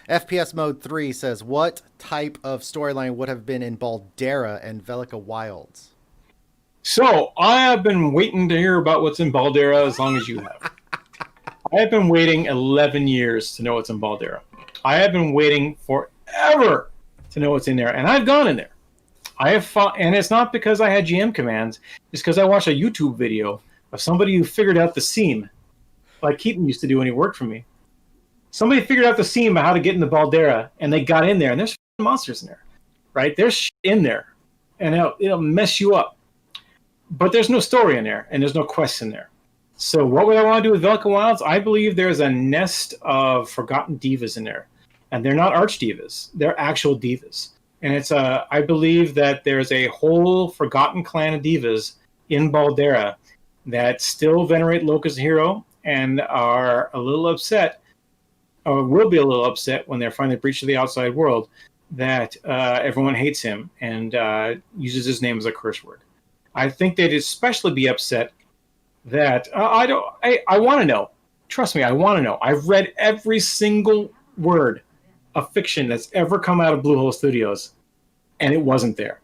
FPS Mode 3 says, what type of storyline would have been in Baldera and Velika Wilds? So I have been waiting to hear about what's in Baldera as long as you have. I have been waiting 11 years to know what's in Baldera. I have been waiting forever to know what's in there, and I've gone in there. I have fought, and it's not because I had GM commands. It's because I watched a YouTube video of somebody who figured out the seam, like Keaton used to do when he worked for me. Somebody figured out the seam of how to get into Baldera, and they got in there, and there's monsters in there, right? There's shit in there, and it'll mess you up. But there's no story in there, and there's no quest in there. So what would I want to do with Velika Wilds? I believe there's a nest of forgotten divas in there. And they're not arch divas. They're actual divas. And I believe that there's a whole forgotten clan of divas in Baldera that still venerate Loke as a hero and are a little upset, or will be a little upset when they're finally breached to the outside world, that everyone hates him and uses his name as a curse word. I think they'd especially be upset that I want to know. Trust me, I want to know. I've read every single word of fiction that's ever come out of Bluehole Studios, and it wasn't there.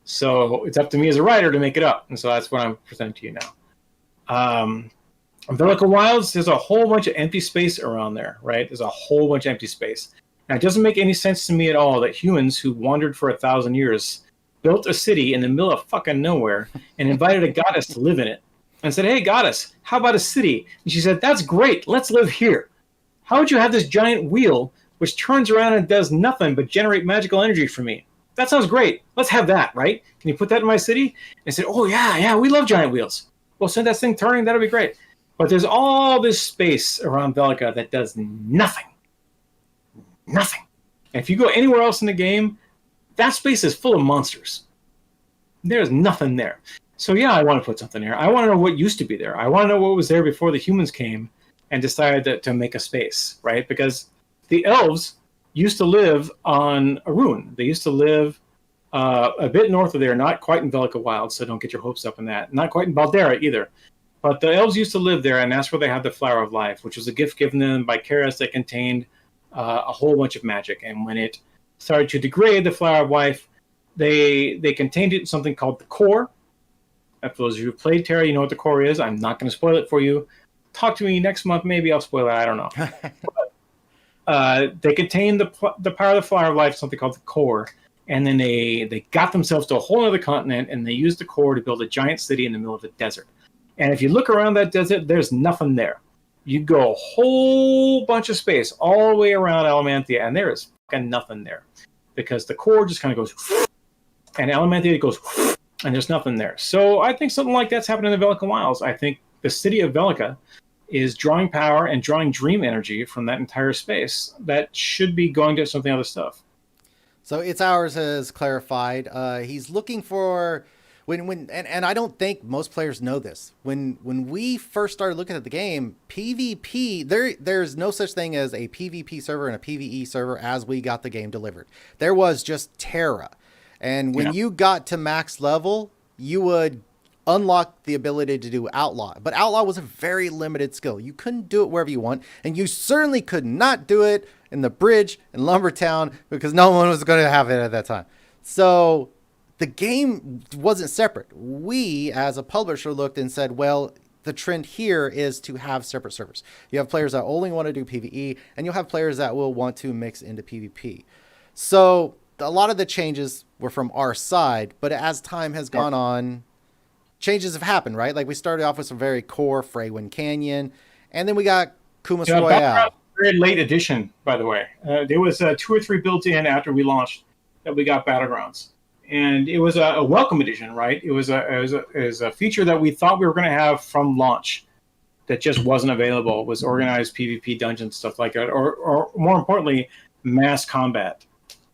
So it's up to me as a writer to make it up, and so that's what I'm presenting to you now. Velika Wilds, there's a whole bunch of empty space around there, right? There's a whole bunch of empty space. Now, it doesn't make any sense to me at all that humans who wandered for 1,000 years built a city in the middle of fucking nowhere and invited a goddess to live in it and said, hey, goddess, how about a city? And she said, that's great. Let's live here. How would you have this giant wheel which turns around and does nothing but generate magical energy for me? That sounds great. Let's have that, right? Can you put that in my city? And I said, oh, yeah, we love giant wheels. Well, send that thing turning. That'll be great. But there's all this space around Velika that does nothing. Nothing. And if you go anywhere else in the game, that space is full of monsters. There's nothing there. So yeah, I want to put something there. I want to know what used to be there. I want to know what was there before the humans came and decided to make a space, right? Because the elves used to live on Arun. They used to live a bit north of there, not quite in Velika Wild, so don't get your hopes up in that. Not quite in Baldera either. But the elves used to live there, and that's where they had the Flower of Life, which was a gift given them by Karis that contained a whole bunch of magic. And when it started to degrade the Flower of Life, they contained it in something called the Core. For those of you who played TERA, you know what the Core is. I'm not going to spoil it for you. Talk to me next month. Maybe I'll spoil it. I don't know. But, they contained the power of the Flower of Life, something called the Core. And then they got themselves to a whole other continent, and they used the Core to build a giant city in the middle of the desert. And if you look around that desert, there's nothing there. You go a whole bunch of space all the way around Elementia, and there is fucking nothing there. Because the Core just kind of goes, and Elementia goes, and there's nothing there. So I think something like that's happening in the Velika Wilds. I think the city of Velika is drawing power and drawing dream energy from that entire space that should be going to something other stuff. So It's Ours has clarified. He's looking for and I don't think most players know this. When we first started looking at the game, PvP, there's no such thing as a PvP server and a PvE server as we got the game delivered. There was just TERA. And when you got to max level, you would unlock the ability to do Outlaw. But Outlaw was a very limited skill. You couldn't do it wherever you want. And you certainly could not do it in the bridge in Lumbertown because no one was going to have it at that time. So the game wasn't separate. We, as a publisher, looked and said, well, the trend here is to have separate servers. You have players that only want to do PvE, and you'll have players that will want to mix into PvP. So a lot of the changes were from our side, but as time has gone on, changes have happened, right? Like we started off with some very core Freywind Canyon, and then we got Kumas Royale. Very late edition, by the way. There was 2 or 3 built in after we launched that we got Battlegrounds. And it was a welcome edition, right? It was a feature that we thought we were going to have from launch that just wasn't available. It was organized PvP dungeons, stuff like that, or more importantly, mass combat.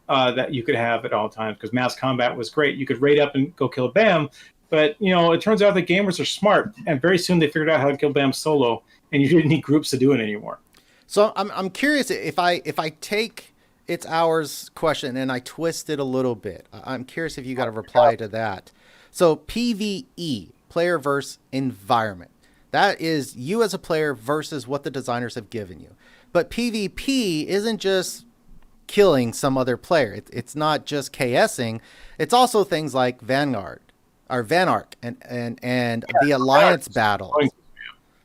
That you could have at all times, because mass combat was great. You could raid up and go kill BAM, but it turns out that gamers are smart, and very soon they figured out how to kill BAM solo, and you didn't need groups to do it anymore. So I'm curious if I take It's Ours question and I twist it a little bit. I'm curious if you got a reply to that. So PvE, player versus environment. That is you as a player versus what the designers have given you. But PvP isn't just killing some other player. It's not just KSing. It's also things like Vanguard or Vanarch and the Alliance battle.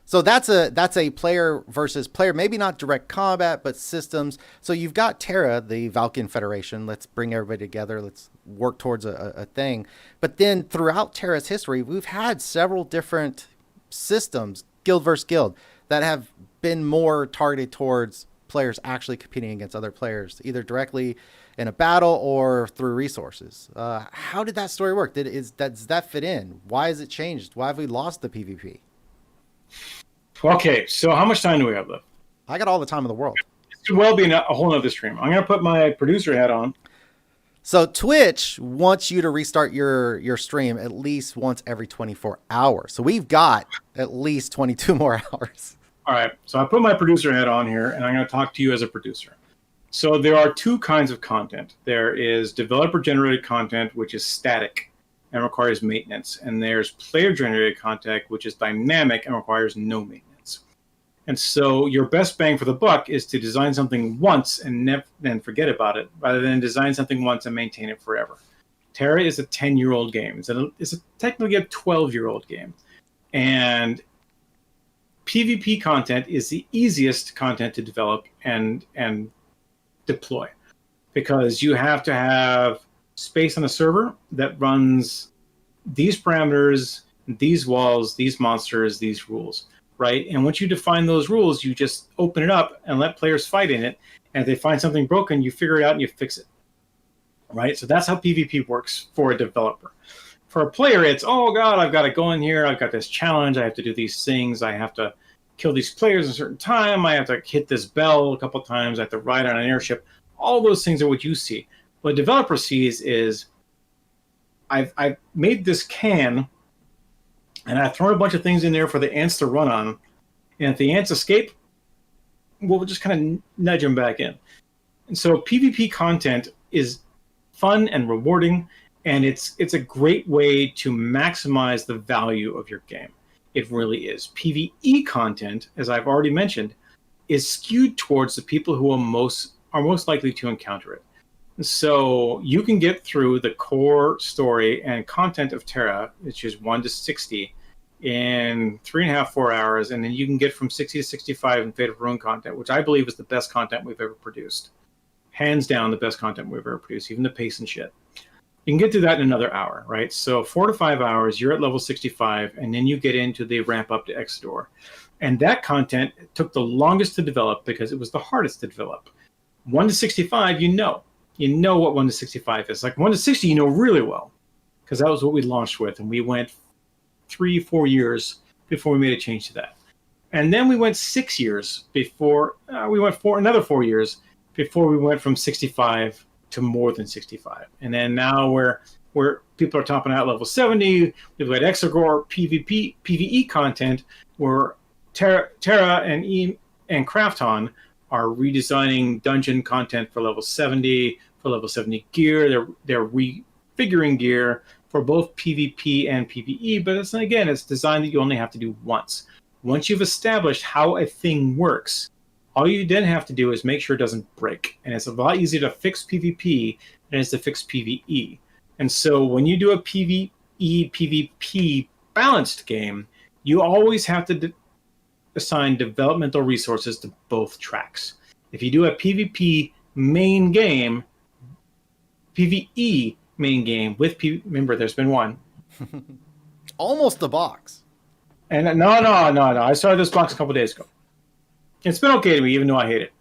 So that's a player versus player, maybe not direct combat, but systems. So you've got TERA, the Valkan Federation. Let's bring everybody together. Let's work towards a thing. But then throughout TERA's history, we've had several different systems, guild versus guild, that have been more targeted towards players actually competing against other players, either directly in a battle or through resources. How did that story work? Does that fit in? Why has it changed? Why have we lost the PvP? Okay, so how much time do we have left? I got all the time in the world. This could well be a whole other stream. I'm going to put my producer hat on. So Twitch wants you to restart your stream at least once every 24 hours. So we've got at least 22 more hours. All right, so I put my producer hat on here, and I'm going to talk to you as a producer. So there are two kinds of content. There is developer-generated content, which is static and requires maintenance. And there's player-generated content, which is dynamic and requires no maintenance. And so your best bang for the buck is to design something once and then forget about it, rather than design something once and maintain it forever. TERA is a 10-year-old game. It's technically a 12-year-old game. And PvP content is the easiest content to develop and deploy, because you have to have space on a server that runs these parameters, these walls, these monsters, these rules, right? And once you define those rules, you just open it up and let players fight in it. And if they find something broken, you figure it out and you fix it, right? So that's how PvP works for a developer. For a player, it's, oh God, I've got to go in here. I've got this challenge. I have to do these things. I have to kill these players in a certain time. I have to hit this bell a couple of times. I have to ride on an airship. All those things are what you see. What a developer sees is, I've made this can, and I've thrown a bunch of things in there for the ants to run on. And if the ants escape, we'll just kind of nudge them back in. And so PvP content is fun and rewarding, and it's a great way to maximize the value of your game. It really is. PvE content, as I've already mentioned, is skewed towards the people who are most likely to encounter it. So you can get through the core story and content of TERA, which is 1 to 60, in 3.5, 4 hours, and then you can get from 60 to 65 in Fate of Ruin content, which I believe is the best content we've ever produced. Hands down, the best content we've ever produced, even the pace and shit. You can get through that in another hour, right? So 4 to 5 hours, you're at level 65, and then you get into the ramp up to Exodore. And that content took the longest to develop because it was the hardest to develop. 1 to 65, you know what 1 to 65 is. Like 1 to 60, you know really well, because that was what we launched with, and we went 3-4 years before we made a change to that. And then we went 6 years before, another 4 years before we went from 65 to more than 65. And then now where people are topping out level 70, we've got Exogore PvE content where TERA and Krafton are redesigning dungeon content for level 70, for level 70 gear. They're refiguring gear for both PvP and PvE, but it's designed that you only have to do once. Once you've established how a thing works, all you then have to do is make sure it doesn't break. And it's a lot easier to fix PvP than it is to fix PvE. And so when you do a PvE, PvP balanced game, you always have to assign developmental resources to both tracks. If you do a PvP main game, PvE main game with remember, there's been one. Almost the box. And no. I started this box a couple days ago. It's been okay to me, even though I hate it.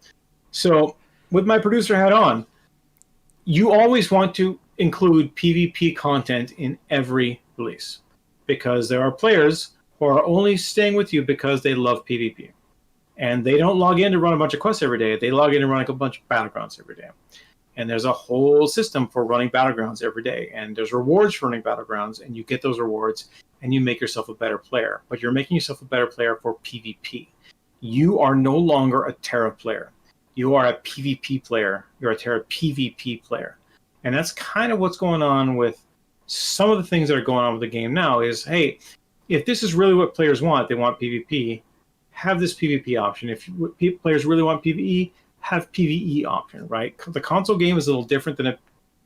So with my producer hat on, you always want to include PvP content in every release, because there are players who are only staying with you because they love PvP. And they don't log in to run a bunch of quests every day. They log in to run a bunch of battlegrounds every day. And there's a whole system for running battlegrounds every day. And there's rewards for running battlegrounds, and you get those rewards, and you make yourself a better player. But you're making yourself a better player for PvP. You are no longer a TERA player. You are a PvP player. You're a TERA PvP player. And that's kind of what's going on with some of the things that are going on with the game now is, hey, if this is really what players want, they want PvP, have this PvP option. If players really want PvE, have PvE option, right? The console game is a little different than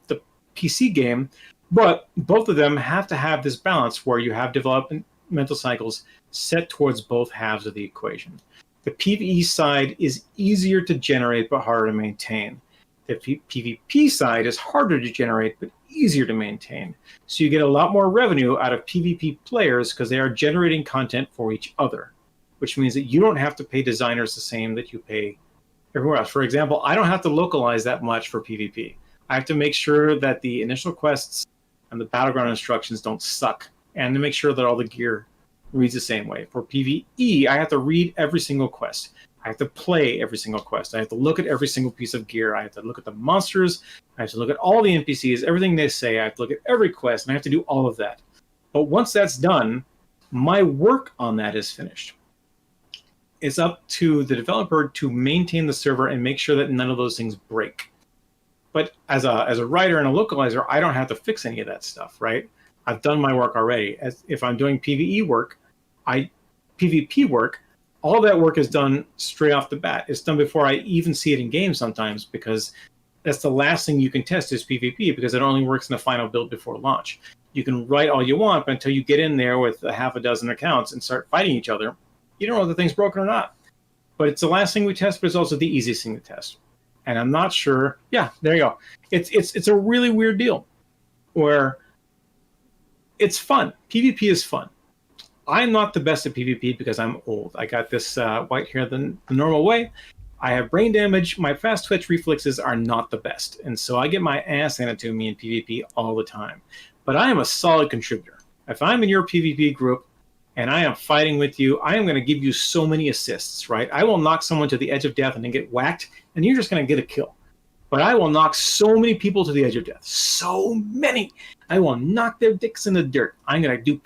the PC game, but both of them have to have this balance where you have developmental cycles set towards both halves of the equation. The PvE side is easier to generate but harder to maintain. The PvP side is harder to generate but easier to maintain. So you get a lot more revenue out of PvP players because they are generating content for each other, which means that you don't have to pay designers the same that you pay everywhere else. For example, I don't have to localize that much for PvP. I have to make sure that the initial quests and the battleground instructions don't suck, and to make sure that all the gear reads the same way. For PvE, I have to read every single quest. I have to play every single quest. I have to look at every single piece of gear. I have to look at the monsters. I have to look at all the NPCs, everything they say. I have to look at every quest, and I have to do all of that. But once that's done, my work on that is finished. It's up to the developer to maintain the server and make sure that none of those things break. But as a writer and a localizer, I don't have to fix any of that stuff, right? I've done my work already. If I'm doing PvE work, PvP work, all that work is done straight off the bat. It's done before I even see it in game sometimes, because that's the last thing you can test is PvP, because it only works in the final build before launch. You can write all you want, but until you get in there with a half a dozen accounts and start fighting each other, you don't know if the thing's broken or not. But it's the last thing we test, but it's also the easiest thing to test. And I'm not sure. Yeah, there you go. It's a really weird deal where it's fun. PvP is fun. I'm not the best at PvP because I'm old. I got this white hair the normal way. I have brain damage. My fast twitch reflexes are not the best. And so I get my ass handed to me in PvP all the time. But I am a solid contributor. If I'm in your PvP group and I am fighting with you, I am going to give you so many assists, right? I will knock someone to the edge of death and then get whacked, and you're just going to get a kill. But I will knock so many people to the edge of death. So many. I will knock their dicks in the dirt. I'm going to do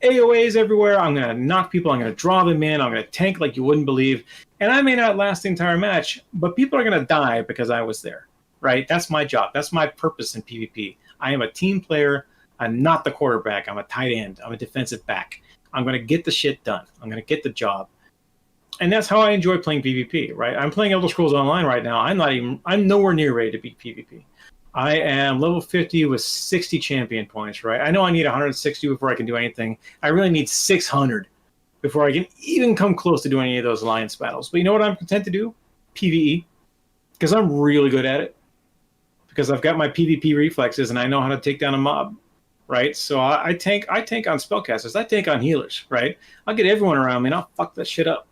AOAs everywhere. I'm going to knock people. I'm going to draw them in. I'm going to tank like you wouldn't believe. And I may not last the entire match, but people are going to die because I was there, right? That's my job. That's my purpose in PvP. I am a team player. I'm not the quarterback. I'm a tight end. I'm a defensive back. I'm going to get the shit done. I'm going to get the job. And that's how I enjoy playing PvP, right? I'm playing Elder Scrolls Online right now. I'm nowhere near ready to beat PvP. I am level 50 with 60 champion points, right? I know I need 160 before I can do anything. I really need 600 before I can even come close to doing any of those alliance battles. But you know what I'm content to do? PvE. Because I'm really good at it. Because I've got my PvP reflexes and I know how to take down a mob. Right, so I tank on spellcasters. I tank on healers. Right, I'll get everyone around me and I'll fuck that shit up.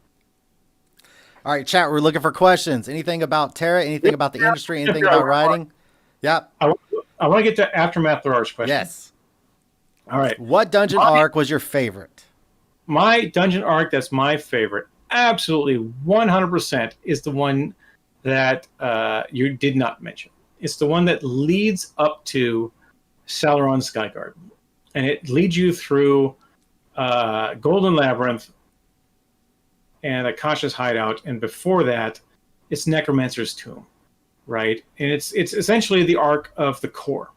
All right, chat. We're looking for questions. Anything about TERA? Anything about the industry? Anything about writing? Yep. I want to get to Aftermath Thor's question. Yes. All right. What dungeon arc was your favorite? My dungeon arc that's my favorite, absolutely 100%, is the one that you did not mention. It's the one that leads up to Sauron Skyguard, and it leads you through Golden Labyrinth and Akasha's Hideout, and before that, it's Necromancer's Tomb, right? And it's essentially the arc of the core,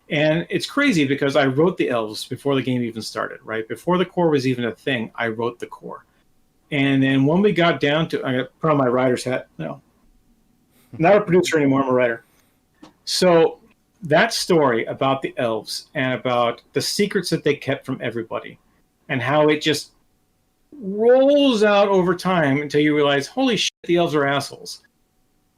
and it's crazy because I wrote the elves before the game even started, right? Before the core was even a thing, I wrote the core, and then when we got down to, I'm gonna put on my writer's hat. No, I'm not a producer anymore. I'm a writer. So that story about the elves and about the secrets that they kept from everybody and how it just rolls out over time until you realize, holy shit, the elves are assholes.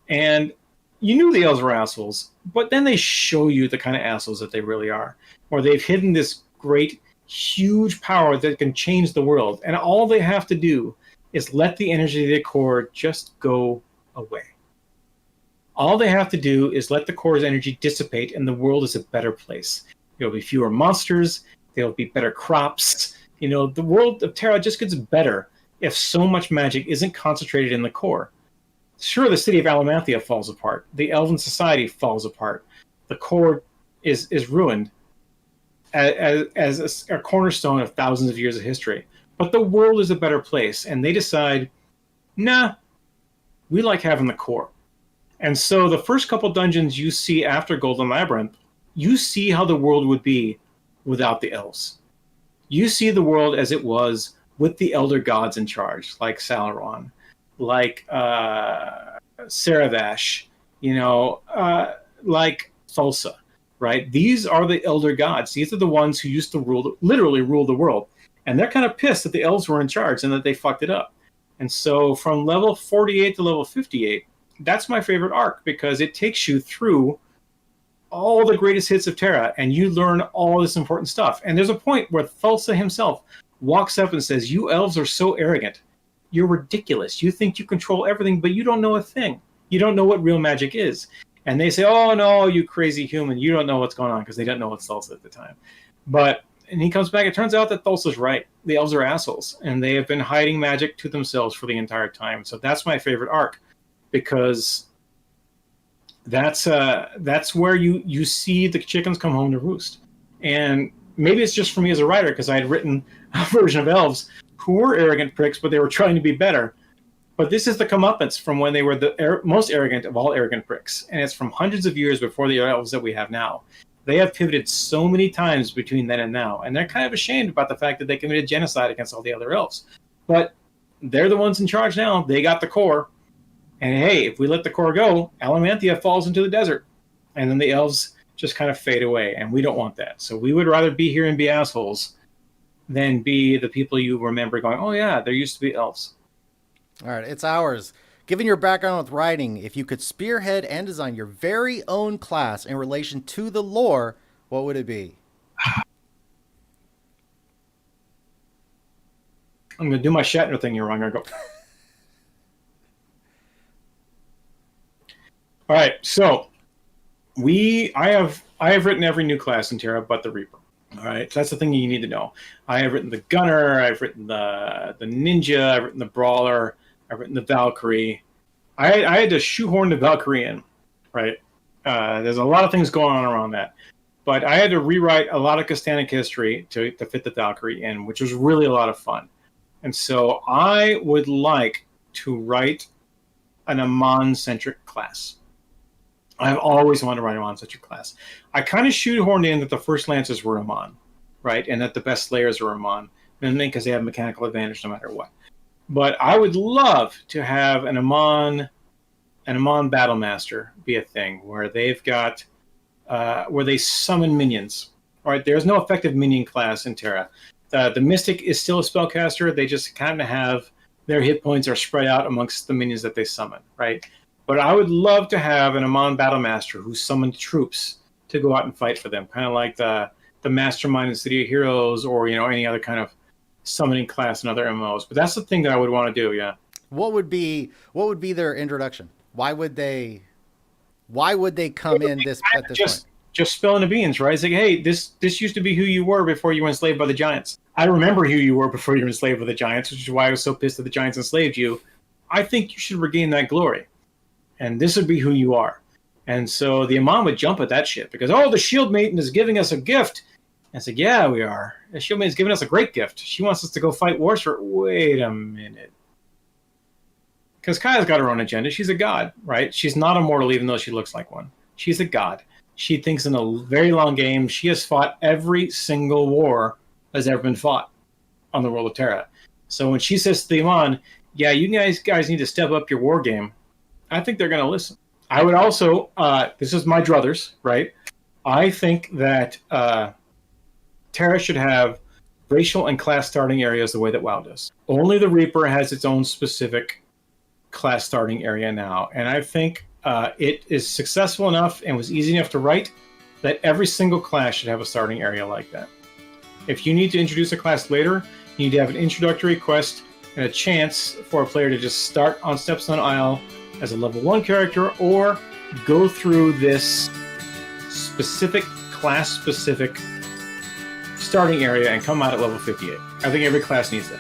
And you knew the elves were assholes, but then they show you the kind of assholes that they really are, or they've hidden this great, huge power that can change the world. And all they have to do is let the energy of the core just go away. All they have to do is let the core's energy dissipate, and the world is a better place. There'll be fewer monsters. There'll be better crops. You know, the world of TERA just gets better if so much magic isn't concentrated in the core. Sure, the city of Alamanthia falls apart. The elven society falls apart. The core is ruined as a cornerstone of thousands of years of history. But the world is a better place, and they decide, nah, we like having the core. And so the first couple dungeons you see after Golden Labyrinth, you see how the world would be without the elves. You see the world as it was with the elder gods in charge, like Sauron, like Saravash, like Thulsa, right? These are the elder gods. These are the ones who used to literally rule the world. And they're kind of pissed that the elves were in charge and that they fucked it up. And so from level 48 to level 58, that's my favorite arc because it takes you through all the greatest hits of TERA and you learn all this important stuff. And there's a point where Thulsa himself walks up and says, "You elves are so arrogant. You're ridiculous. You think you control everything, but you don't know a thing. You don't know what real magic is." And they say, "Oh, no, you crazy human. You don't know what's going on," because they didn't know what's Thulsa at the time. And he comes back. It turns out that Thulsa's right. The elves are assholes, and they have been hiding magic to themselves for the entire time. So that's my favorite arc, because that's where you see the chickens come home to roost. And maybe it's just for me as a writer, because I had written a version of elves who were arrogant pricks, but they were trying to be better. But this is the comeuppance from when they were the most arrogant of all arrogant pricks. And it's from hundreds of years before the elves that we have now. They have pivoted so many times between then and now. And they're kind of ashamed about the fact that they committed genocide against all the other elves. But they're the ones in charge now. They got the core. And hey, if we let the core go, Alamanthia falls into the desert. And then the elves just kind of fade away. And we don't want that. So we would rather be here and be assholes than be the people you remember going, "Oh yeah, there used to be elves." All right, it's ours. Given your background with writing, if you could spearhead and design your very own class in relation to the lore, what would it be? I'm going to do my Shatner thing here. I'm going to go. All right, so I have written every new class in TERA but the Reaper. All right, so that's the thing you need to know. I have written the Gunner, I've written the Ninja, I've written the Brawler, I've written the Valkyrie. I had to shoehorn the Valkyrie in, right? There's a lot of things going on around that. But I had to rewrite a lot of Castanic history to fit the Valkyrie in, which was really a lot of fun. And so I would like to write an Amon-centric class. I've always wanted to write an Amon-centric class. I kind of shoehorned in that the first Lancers were Amon, right? And that the best Slayers are Amon, mainly because they have mechanical advantage no matter what. But I would love to have an Amon Battle Master be a thing where they've got where they summon minions. All right, there's no effective minion class in TERA. The Mystic is still a spellcaster. They just kind of have their hit points are spread out amongst the minions that they summon, right? But I would love to have an Amon Battle Master who summoned troops to go out and fight for them, kind of like the Mastermind in City of Heroes, or any other kind of summoning class in other MMOs. But that's the thing that I would want to do. Yeah. What would be their introduction? Why would they come in at this point? Just spilling the beans, right? It's like, hey, this used to be who you were before you were enslaved by the giants. I remember who you were before you were enslaved by the giants, which is why I was so pissed that the giants enslaved you. I think you should regain that glory. And this would be who you are. And so the Amon would jump at that shit because, the Shield Maiden is giving us a gift. And it's like, yeah, we are. The Shield Maiden's giving us a great gift. She wants us to go fight wars for... Wait a minute. Because Kaya's got her own agenda. She's a god, right? She's not immortal even though she looks like one. She's a god. She thinks in a very long game. She has fought every single war that's ever been fought on the world of TERA. So when she says to the Amon, yeah, you guys need to step up your war game, I think they're going to listen. I would also, this is my druthers, right? I think that TERA should have racial and class starting areas the way that WoW does. Only the Reaper has its own specific class starting area now. And I think it is successful enough and was easy enough to write that every single class should have a starting area like that. If you need to introduce a class later, you need to have an introductory quest and a chance for a player to just start on Stepstone Isle as a level 1 character or go through this specific class-specific starting area and come out at level 58. I think every class needs that.